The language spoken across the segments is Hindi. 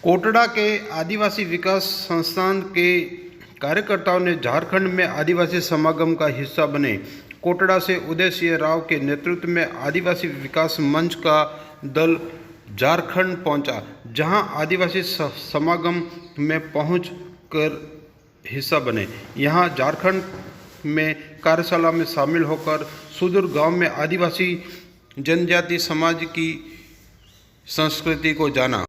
कोटड़ा के आदिवासी विकास संस्थान के कार्यकर्ताओं ने झारखंड में आदिवासी समागम का हिस्सा बने। कोटड़ा से उदय सिंह राव के नेतृत्व में आदिवासी विकास मंच का दल झारखंड पहुंचा, जहां आदिवासी समागम में पहुंचकर हिस्सा बने। यहां झारखंड में कार्यशाला में शामिल होकर सुदूर गांव में आदिवासी जनजाति समाज की संस्कृति को जाना।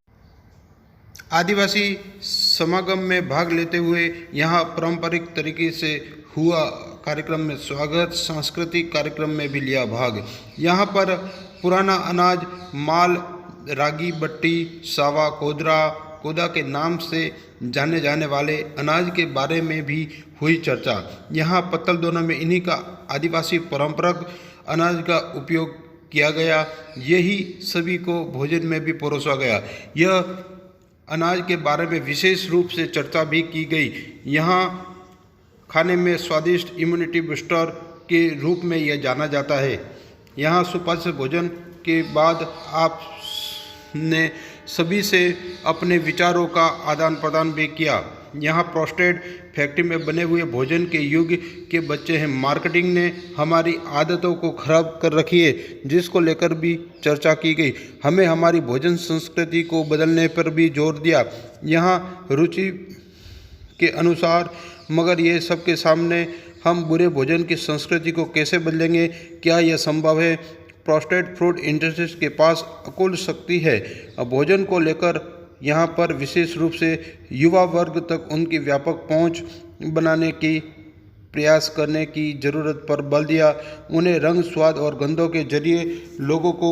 आदिवासी समागम में भाग लेते हुए यहां पारंपरिक तरीके से हुआ कार्यक्रम में स्वागत, सांस्कृतिक कार्यक्रम में भी लिया भाग। यहां पर पुराना अनाज, माल, रागी, बट्टी, सावा, कोदा के नाम से जाने जाने वाले अनाज के बारे में भी हुई चर्चा। यहाँ पत्तल दोना में इन्हीं का आदिवासी परंपरागत अनाज का उपयोग किया गया। यही सभी को भोजन में भी परोसा गया। यह अनाज के बारे में विशेष रूप से चर्चा भी की गई। यहाँ खाने में स्वादिष्ट इम्यूनिटी बूस्टर के रूप में यह जाना जाता है। यहाँ सुपाच्य भोजन के बाद आपने सभी से अपने विचारों का आदान प्रदान भी किया। यहाँ प्रोस्टेट फैक्ट्री में बने हुए भोजन के युग के बच्चे हैं। मार्केटिंग ने हमारी आदतों को खराब कर रखी है, जिसको लेकर भी चर्चा की गई। हमें हमारी भोजन संस्कृति को बदलने पर भी जोर दिया। यहाँ रुचि के अनुसार, मगर ये सबके सामने हम बुरे भोजन की संस्कृति को कैसे बदलेंगे? क्या यह संभव है? प्रोस्टेट फूड इंडस्ट्रीज के पास अकुल शक्ति है। भोजन को लेकर यहाँ पर विशेष रूप से युवा वर्ग तक उनकी व्यापक पहुँच बनाने की प्रयास करने की ज़रूरत पर बल दिया। उन्हें रंग, स्वाद और गंधों के जरिए लोगों को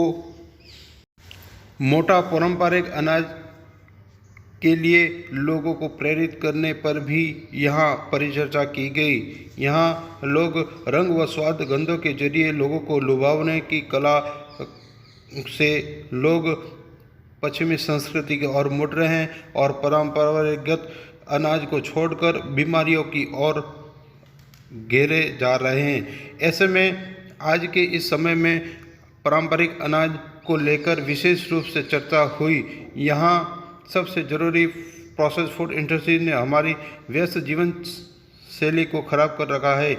मोटा पारंपरिक अनाज के लिए लोगों को प्रेरित करने पर भी यहाँ परिचर्चा की गई। यहाँ लोग रंग व स्वाद गंधों के जरिए लोगों को लुभावने की कला से लोग पश्चिमी संस्कृति की ओर मुड़ रहे हैं और परंपरागत अनाज को छोड़कर बीमारियों की ओर घेरे जा रहे हैं। ऐसे में आज के इस समय में पारंपरिक अनाज को लेकर विशेष रूप से चर्चा हुई। यहाँ सबसे ज़रूरी, प्रोसेस फूड इंडस्ट्री ने हमारी व्यस्त जीवन शैली को खराब कर रखा है।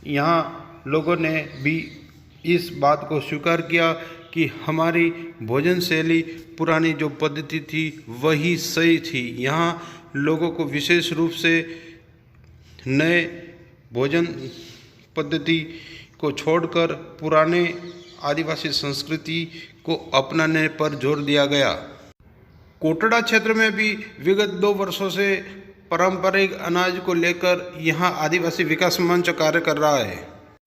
यहाँ लोगों ने भी इस बात को स्वीकार किया कि हमारी भोजन शैली पुरानी जो पद्धति थी वही सही थी। यहाँ लोगों को विशेष रूप से नए भोजन पद्धति को छोड़कर पुराने आदिवासी संस्कृति को अपनाने पर जोर दिया गया। कोटड़ा क्षेत्र में भी विगत 2 वर्षों से पारंपरिक अनाज को लेकर यहाँ आदिवासी विकास मंच कार्य कर रहा है।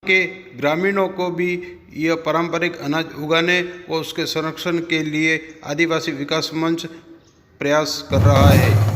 के ग्रामीणों को भी यह पारंपरिक अनाज उगाने और उसके संरक्षण के लिए आदिवासी विकास मंच प्रयास कर रहा है।